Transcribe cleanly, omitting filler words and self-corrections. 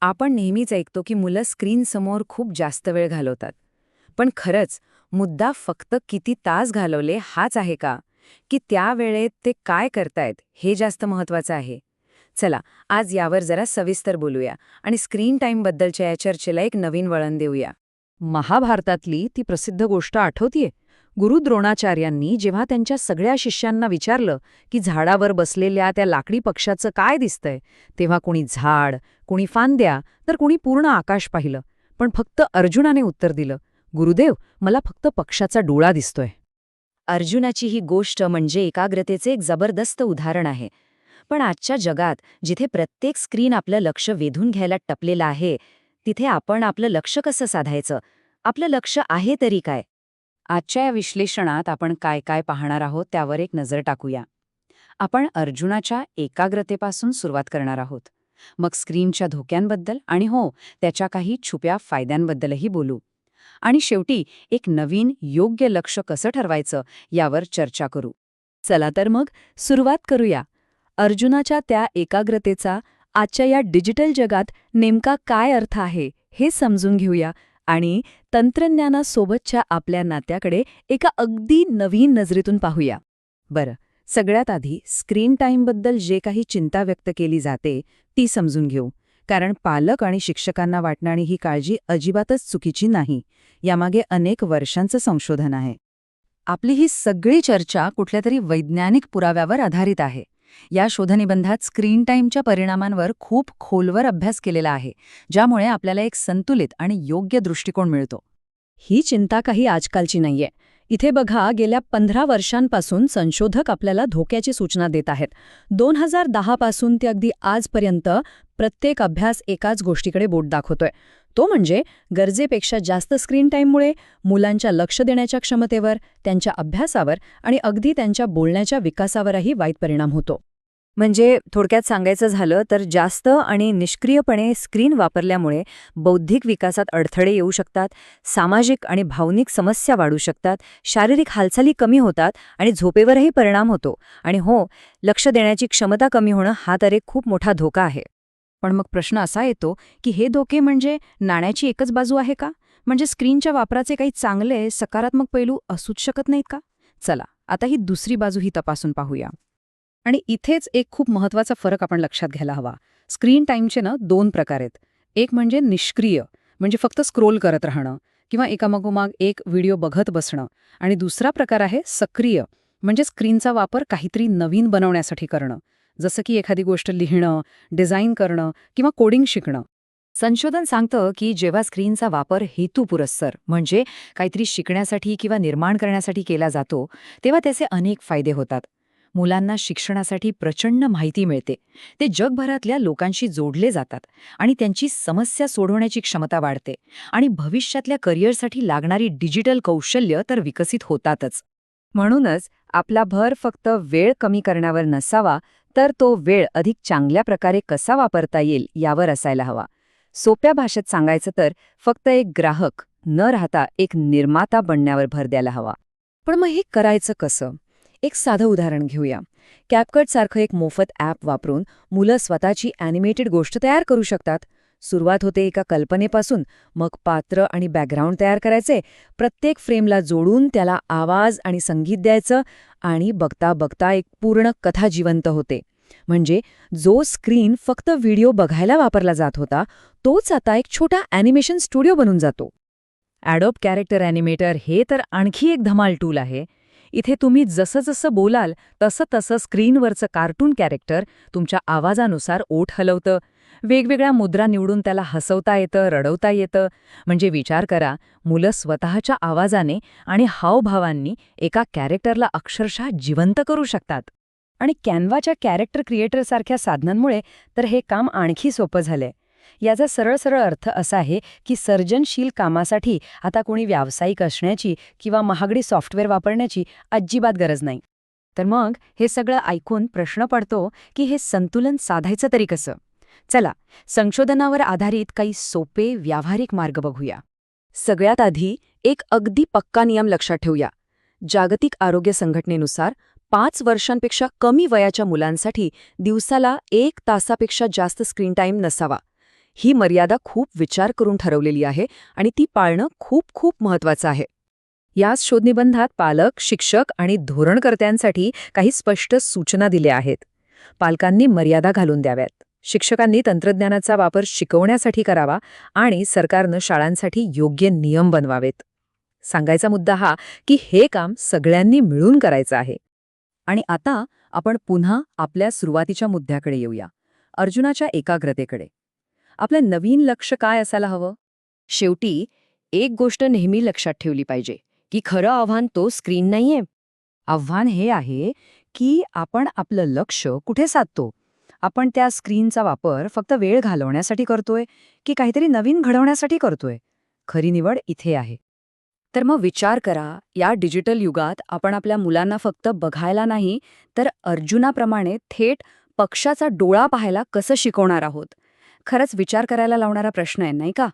आपण नेहमीच ऐकतो की मुलं स्क्रीनसमोर खूप जास्त वेळ घालवतात. पण खरंच मुद्दा फक्त किती तास घालवले हाच आहे का? की त्या वेळेत ते काय करतायत हे जास्त महत्त्वाचं आहे? चला, आज यावर जरा सविस्तर बोलूया आणि स्क्रीन टाईमबद्दलच्या या चर्चेला एक नवीन वळण देऊया. महाभारतातली ती प्रसिद्ध गोष्ट आठवतीये? गुरु द्रोणाचार्यांनी जेव्हा त्यांच्या सगळ्या शिष्यांना विचारलं की झाडावर बसलेल्या त्या लाकडी पक्षाचं काय दिसतंय, तेव्हा कुणी झाड, कुणी फांद्या, तर कुणी पूर्ण आकाश पाहिलं. पण फक्त अर्जुनाने उत्तर दिलं, गुरुदेव, मला फक्त पक्षाचा डोळा दिसतोय. अर्जुनाची ही गोष्ट म्हणजे एकाग्रतेचे एक जबरदस्त उदाहरण आहे. पण आजच्या जगात जिथे प्रत्येक स्क्रीन आपलं लक्ष वेधून घ्यायला टपलेलं आहे, तिथे आपण आपलं लक्ष कसं साधायचं? आपलं लक्ष आहे तरी काय? आजच्या या विश्लेषणात आपण काय काय पाहणार आहोत त्यावर एक नजर टाकूया. आपण अर्जुनाच्या एकाग्रतेपासून सुरुवात करणार आहोत. मग स्क्रीनच्या धोक्यांबद्दल आणि हो, त्याच्या काही छुप्या फायद्यांबद्दलही बोलू. आणि शेवटी एक नवीन योग्य लक्ष कसं ठरवायचं यावर चर्चा करू. चला तर मग सुरुवात करूया. अर्जुनाच्या त्या एकाग्रतेचा आजच्या या डिजिटल जगात नेमका काय अर्थ आहे हे समजून घेऊया आणि तंत्रज्ञानासोबतच्या आपल्या नात्याकडे एका अगदी नवीन नजरेतून पाहूया. बरं, सगळ्यात आधी स्क्रीन टाईमबद्दल जे काही चिंता व्यक्त केली जाते ती समजून घेऊ. कारण पालक आणि शिक्षकांना वाटणारी ही काळजी अजिबातच चुकीची नाही. यामागे अनेक वर्षांचं संशोधन आहे. आपली ही सगळी चर्चा कुठल्यातरी वैज्ञानिक पुराव्यावर आधारित आहे. या शोधनिबंधात स्क्रीन टाईमच्या परिणामांवर खूप खोलवर अभ्यास केलेला आहे, ज्यामुळे आपल्याला एक संतुलित आणि योग्य दृष्टिकोन मिळतो. ही चिंता काही आजकालची नाहीये. इथे बघा, गेल्या 15 वर्षांपासून संशोधक आपल्याला धोक्याची सूचना देत आहेत. 2010 पासून ते अगदी आजपर्यंत प्रत्येक अभ्यास एकाच गोष्टीकडे बोट दाखवतोय. तो म्हणजे गरजेपेक्षा जास्त स्क्रीन टाईममुळे मुलांच्या लक्ष देण्याच्या क्षमतेवर, त्यांच्या अभ्यासावर आणि अगदी त्यांच्या बोलण्याच्या विकासावरही वाईट परिणाम होतो. म्हणजे थोडक्यात सांगायचं झालं तर जास्त आणि निष्क्रियपणे स्क्रीन वापरल्यामुळे बौद्धिक विकासात अडथळे येऊ शकतात, सामाजिक आणि भावनिक समस्या वाढू शकतात, शारीरिक हालचाली कमी होतात आणि झोपेवरही परिणाम होतो. आणि हो, लक्ष देण्याची क्षमता कमी होणं हा तर एक खूप मोठा धोका आहे. पण मग प्रश्न असा येतो की हे धोके म्हणजे नाण्याची एकच बाजू आहे का? म्हणजे स्क्रीनच्या वापराचे काही चांगले, सकारात्मक पैलू असूच शकत नाहीत का? चला, आता ही दुसरी बाजूही तपासून पाहूया. आणि इथेच एक खूप महत्त्वाचा फरक आपण लक्षात घ्यायला हवा. स्क्रीन टाईमचे 2 प्रकार आहेत. एक म्हणजे निष्क्रिय, म्हणजे फक्त स्क्रोल करत राहणं किंवा एकामागोमाग एक व्हिडिओ बघत बसणं. आणि दुसरा प्रकार आहे सक्रिय, म्हणजे स्क्रीनचा वापर काहीतरी नवीन बनवण्यासाठी करणं, जसं की एखादी गोष्ट लिहिणं, डिझाईन करणं किंवा कोडिंग शिकणं. संशोधन सांगतं की जेव्हा स्क्रीनचा वापर हेतुपुरस्सर म्हणजे काहीतरी शिकण्यासाठी किंवा निर्माण करण्यासाठी केला जातो, तेव्हा त्याचे अनेक फायदे होतात. मुलांना शिक्षणासाठी प्रचंड माहिती मिळते, ते जगभरातल्या लोकांशी जोडले जातात आणि त्यांची समस्या सोडवण्याची क्षमता वाढते आणि भविष्यातल्या करिअरसाठी लागणारी डिजिटल कौशल्य तर विकसित होतातच. म्हणूनच आपला भर फक्त वेळ कमी करण्यावर नसावा, तर तो वेळ अधिक चांगल्या प्रकारे कसा वापरता येईल यावर असायला हवा. सोप्या भाषेत सांगायचं तर फक्त एक ग्राहक न राहता एक निर्माता बनण्यावर भर द्यायला हवा. पण मग हे करायचं कसं? एक साधं उदाहरण घेऊया. कॅपकटसारखं एक मोफत ॲप वापरून मुलं स्वतःची ॲनिमेटेड गोष्ट तयार करू शकतात. सुरुवात होते एका कल्पनेपासून, मग पात्र आणि बॅकग्राऊंड तयार करायचे, प्रत्येक फ्रेमला जोडून त्याला आवाज आणि संगीत द्यायचं आणि बघता बघता एक पूर्ण कथा जिवंत होते. म्हणजे जो स्क्रीन फक्त व्हिडिओ बघायला वापरला जात होता, तोच आता एक छोटा ॲनिमेशन स्टुडिओ बनून जातो. ॲडोब कॅरेक्टर ॲनिमेटर हे तर आणखी एक धमाल टूल आहे. इथे तुम्ही जसं जसं बोलाल तसं तसं स्क्रीनवरचं कार्टून कॅरेक्टर तुमच्या आवाजानुसार ओठ हलवतं, वेगवेगळ्या मुद्रा निवडून त्याला हसवता येतं, रडवता येतं. म्हणजे विचार करा, मुलं स्वतःच्या आवाजाने आणि हावभावांनी एका कॅरेक्टरला अक्षरशः जिवंत करू शकतात. आणि कॅनव्हाच्या कॅरेक्टर क्रिएटरसारख्या साधनांमुळे तर हे काम आणखी सोपं झालंय. याचा सरळ सरळ अर्थ असा आहे की सर्जनशील कामासाठी आता कोणी व्यावसायिक असण्याची किंवा महागडी सॉफ्टवेअर वापरण्याची अजिबात गरज नाही. तर मग हे सगळं ऐकून प्रश्न पडतो की हे संतुलन साधायचं तरी कसं? चला, संशोधनावर आधारित काही सोपे व्यावहारिक मार्ग बघूया. सगळ्यात आधी एक अगदी पक्का नियम लक्षात ठेवूया. जागतिक आरोग्य संघटनेनुसार 5 वर्षांपेक्षा कमी वयाच्या मुलांसाठी दिवसाला 1 तासापेक्षा जास्त स्क्रीन टाईम नसावा. ही मर्यादा खूप विचार करून ठरवलेली आहे आणि ती पाळणं खूप खूप महत्वाचं आहे. याच शोधनिबंधात पालक, शिक्षक आणि धोरणकर्त्यांसाठी काही स्पष्ट सूचना दिल्या आहेत. पालकांनी मर्यादा घालून द्याव्यात, शिक्षकांनी तंत्रज्ञानाचा वापर शिकवण्यासाठी करावा आणि सरकारनं शाळांसाठी योग्य नियम बनवावेत. सांगायचा मुद्दा हा की हे काम सगळ्यांनी मिळून करायचं आहे. आणि आता आपण पुन्हा आपल्या सुरुवातीच्या मुद्द्याकडे येऊया, अर्जुनाच्या एकाग्रतेकडे. आपलं नवीन लक्ष काय असायला हवं? शेवटी एक गोष्ट नेहमी लक्षात ठेवली पाहिजे की खरं आव्हान तो स्क्रीन नाहीये. आव्हान हे आहे की आपण आपलं लक्ष कुठे साधतो. आपण त्या स्क्रीनचा वापर फक्त वेळ घालवण्यासाठी करतोय की काहीतरी नवीन घडवण्यासाठी करतोय. खरी निवड इथे आहे. तर मग विचार करा, या डिजिटल युगात आपण आपल्या मुलांना फक्त बघायला नाही, तर अर्जुनाप्रमाणे थेट पक्षाचा डोळा पाहायला कसं शिकवणार आहोत. खरंच विचार करायला लावणारा प्रश्न आहे, नाही का?